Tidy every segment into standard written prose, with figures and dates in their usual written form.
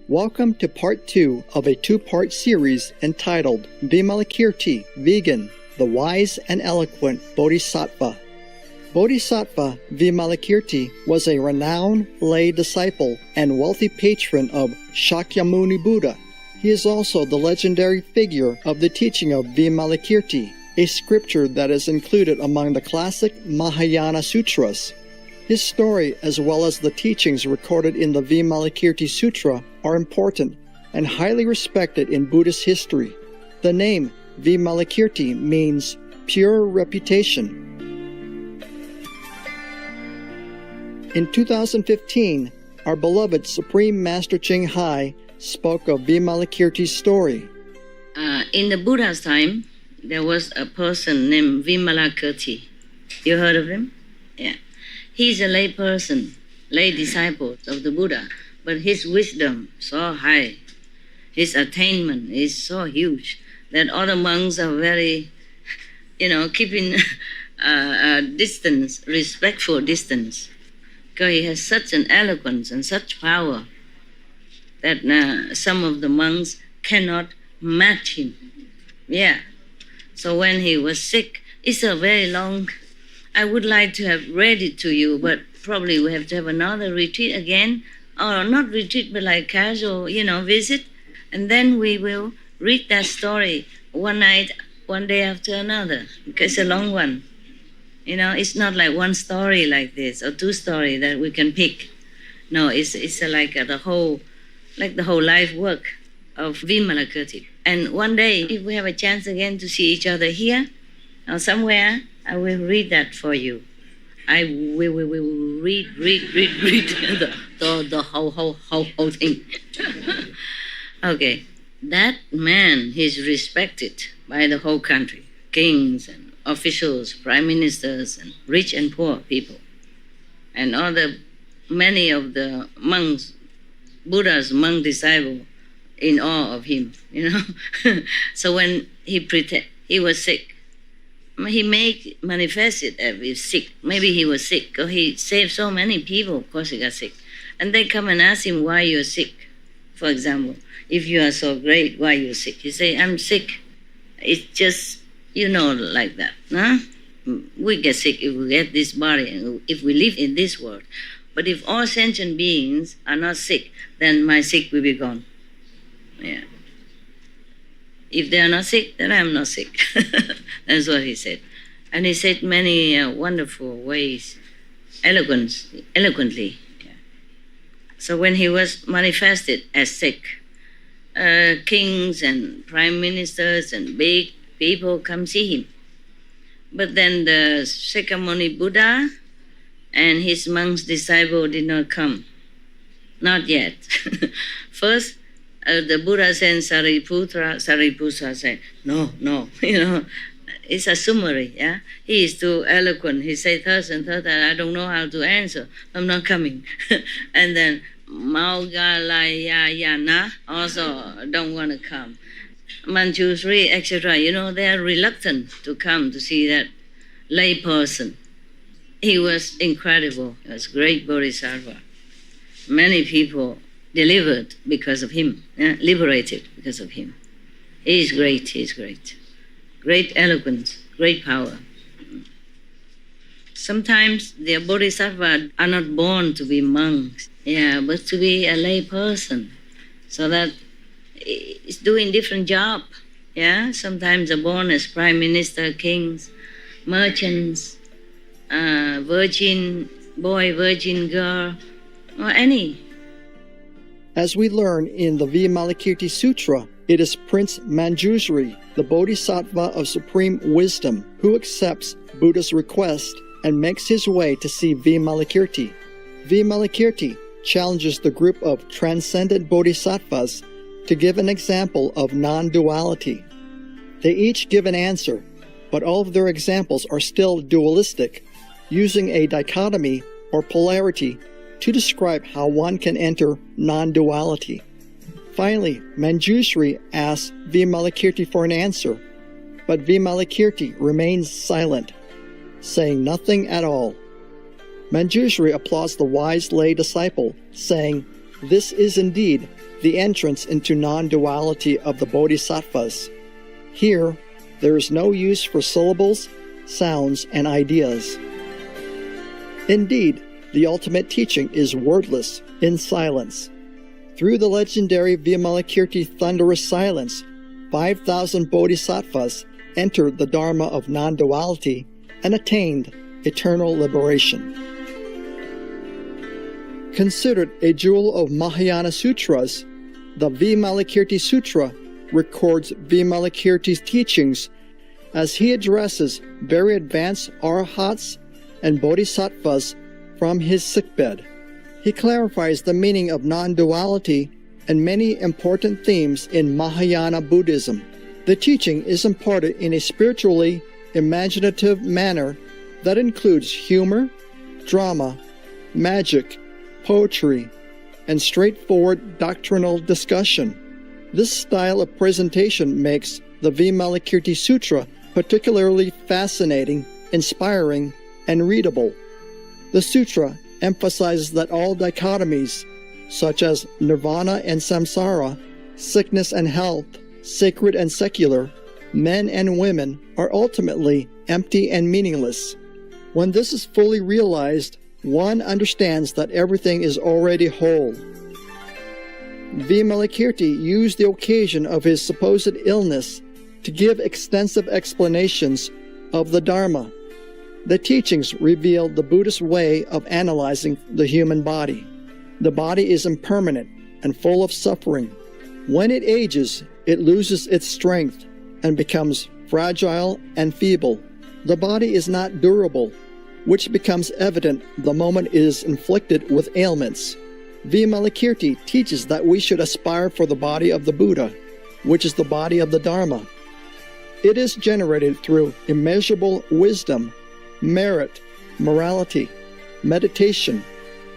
Welcome to part 2 of a 2-part series entitled Vimalakirti, Vegan, the Wise and Eloquent Bodhisattva. Bodhisattva Vimalakirti was a renowned lay disciple and wealthy patron of Shakyamuni Buddha. He is also the legendary figure of the teaching of Vimalakirti, a scripture that is included among the classic Mahayana Sutras. His story, as well as the teachings recorded in the Vimalakirti Sutra, are important and highly respected in Buddhist history. The name Vimalakirti means pure reputation. In 2015, our beloved Supreme Master Chay spoke of Vimalakirti's story. In the Buddha's time, there was a person named Vimalakirti. You heard of him? Yeah. He's a lay person, lay disciple of the Buddha, but his wisdom so high, his attainment is so huge that all the monks are very, keeping a distance, respectful distance, because he has such an eloquence and such power that some of the monks cannot match him. Yeah. So when he was sick, it's a very long. I would like to have read it to you, but probably we have to have another retreat again, or not retreat, but like casual, visit. And then we will read that story one night, one day after another, because it's a long one. It's not like one story like this or two stories that we can pick. No, it's like the whole life work of Vimalakirti. And one day, if we have a chance again to see each other here or somewhere, I will read that for you. I will read the whole thing. Okay, that man is respected by the whole country, kings and officials, prime ministers, and rich and poor people, and many of the monks, Buddha's monk disciple, in awe of him. So when he was sick. He manifested that he was sick. Maybe he was sick because he saved so many people. Of course, he got sick. And they come and ask him why you're sick. For example, if you are so great, why you're sick? He say, I'm sick. It's just, like that. Huh? We get sick if we get this body and if we live in this world. But if all sentient beings are not sick, then my sick will be gone. Yeah. If they are not sick, then I am not sick. That's what he said. And he said many wonderful ways, eloquently. Yeah. So when he was manifested as sick, kings and prime ministers and big people come see him. But then the Shakyamuni Buddha and his monk's disciple did not come. Not yet. First, the Buddha sent Sariputra said, no, it's a summary, yeah? He is too eloquent. He said third and I don't know how to answer. I'm not coming. And then Maugalayayana also don't want to come. Manjushri, etc., they are reluctant to come to see that lay person. He was incredible. He was great bodhisattva. Many people delivered because of him, liberated because of him. He is great. Great eloquence, great power. Sometimes the bodhisattvas are not born to be monks, but to be a lay person, so that it's doing different job. Sometimes they're born as prime minister, kings, merchants, virgin boy, virgin girl, or any. As we learn in the Vimalakirti Sutra, it is Prince Manjushri, the Bodhisattva of supreme wisdom, who accepts Buddha's request and makes his way to see Vimalakirti. Vimalakirti challenges the group of transcendent bodhisattvas to give an example of non-duality. They each give an answer, but all of their examples are still dualistic, using a dichotomy or polarity to describe how one can enter non-duality. Finally, Manjushri asks Vimalakirti for an answer, but Vimalakirti remains silent, saying nothing at all. Manjushri applauds the wise lay disciple, saying, This is indeed the entrance into non-duality of the bodhisattvas. Here, there is no use for syllables, sounds, and ideas. Indeed, the ultimate teaching is wordless, in silence. Through the legendary Vimalakirti thunderous silence, 5,000 bodhisattvas entered the Dharma of non-duality and attained eternal liberation. Considered a jewel of Mahayana sutras, the Vimalakirti Sutra records Vimalakirti's teachings as he addresses very advanced arahats and bodhisattvas from his sickbed. He clarifies the meaning of non-duality and many important themes in Mahayana Buddhism. The teaching is imparted in a spiritually imaginative manner that includes humor, drama, magic, poetry, and straightforward doctrinal discussion. This style of presentation makes the Vimalakirti Sutra particularly fascinating, inspiring, and readable. The sutra emphasizes that all dichotomies, such as nirvana and samsara, sickness and health, sacred and secular, men and women, are ultimately empty and meaningless. When this is fully realized, one understands that everything is already whole. Vimalakirti used the occasion of his supposed illness to give extensive explanations of the Dharma. The teachings reveal the Buddhist way of analyzing the human body. The body is impermanent and full of suffering. When it ages, it loses its strength and becomes fragile and feeble. The body is not durable, which becomes evident the moment it is inflicted with ailments. Vimalakirti teaches that we should aspire for the body of the Buddha, which is the body of the Dharma. It is generated through immeasurable wisdom, merit, morality, meditation,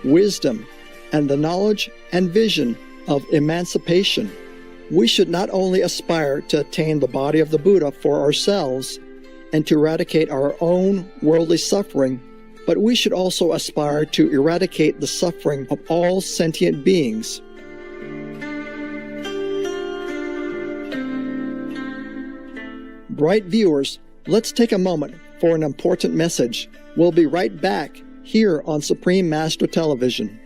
wisdom, and the knowledge and vision of emancipation. We should not only aspire to attain the body of the Buddha for ourselves and to eradicate our own worldly suffering, but we should also aspire to eradicate the suffering of all sentient beings. Bright viewers, let's take a moment for an important message. We'll be right back here on Supreme Master Television.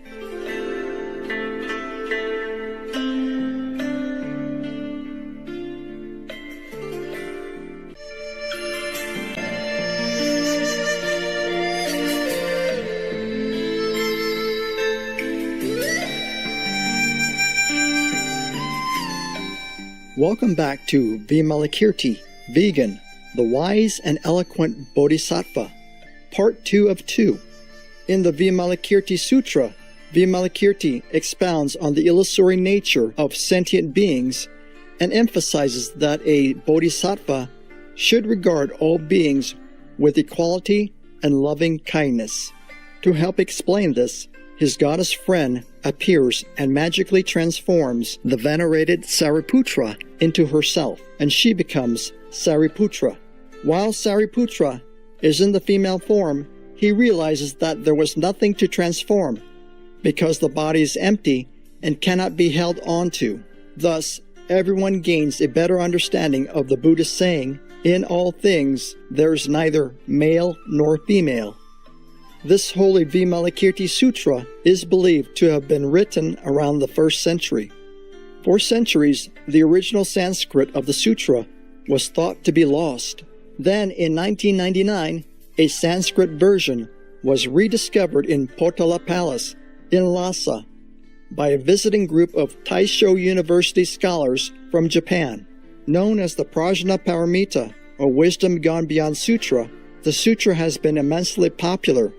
Welcome back to Vimalakirti, Vegan, the Wise and Eloquent Bodhisattva, Part 2 of 2. In the Vimalakirti Sutra, Vimalakirti expounds on the illusory nature of sentient beings and emphasizes that a bodhisattva should regard all beings with equality and loving kindness. To help explain this, his goddess friend appears and magically transforms the venerated Sariputra into herself, and she becomes Sariputra. While Sariputra is in the female form, he realizes that there was nothing to transform, because the body is empty and cannot be held onto. Thus, everyone gains a better understanding of the Buddhist saying, "In all things there is neither male nor female." This holy Vimalakirti Sutra is believed to have been written around the 1st century. For centuries, the original Sanskrit of the sutra was thought to be lost. Then, in 1999, a Sanskrit version was rediscovered in Potala Palace in Lhasa by a visiting group of Taisho University scholars from Japan. Known as the Prajnaparamita, or Wisdom Gone Beyond Sutra, the sutra has been immensely popular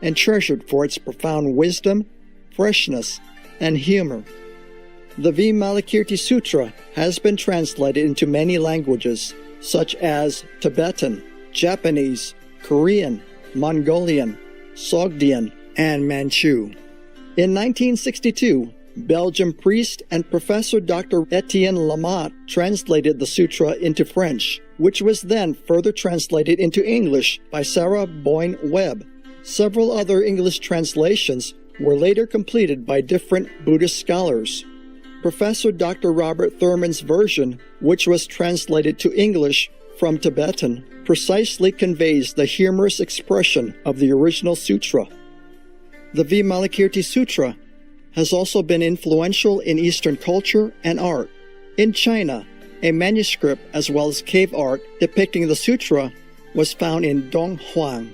and treasured for its profound wisdom, freshness, and humor. The Vimalakirti Sutra has been translated into many languages, such as Tibetan, Japanese, Korean, Mongolian, Sogdian, and Manchu. In 1962, Belgian priest and Professor Dr. Etienne Lamotte translated the sutra into French, which was then further translated into English by Sarah Boyne Webb. Several other English translations were later completed by different Buddhist scholars. Professor Dr. Robert Thurman's version, which was translated to English from Tibetan, precisely conveys the humorous expression of the original sutra. The Vimalakirti Sutra has also been influential in Eastern culture and art. In China, a manuscript as well as cave art depicting the sutra was found in Donghuang.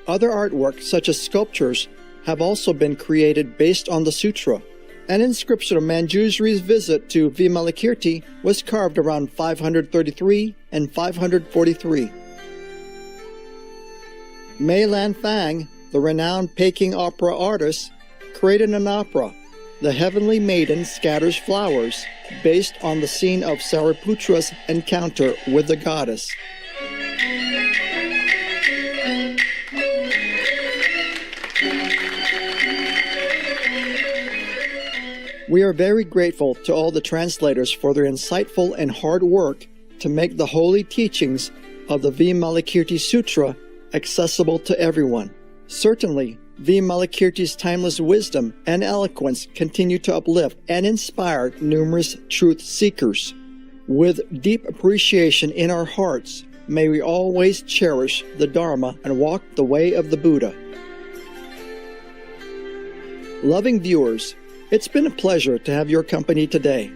Other artwork, such as sculptures, have also been created based on the sutra. An inscription of Manjushri's visit to Vimalakirti was carved around 533 and 543. Mei Lanfang, the renowned Peking opera artist, created an opera, The Heavenly Maiden Scatters Flowers, based on the scene of Sariputra's encounter with the goddess. We are very grateful to all the translators for their insightful and hard work to make the holy teachings of the Vimalakirti Sutra accessible to everyone. Certainly, Vimalakirti's timeless wisdom and eloquence continue to uplift and inspire numerous truth seekers. With deep appreciation in our hearts, may we always cherish the Dharma and walk the way of the Buddha. Loving viewers, it's been a pleasure to have your company today.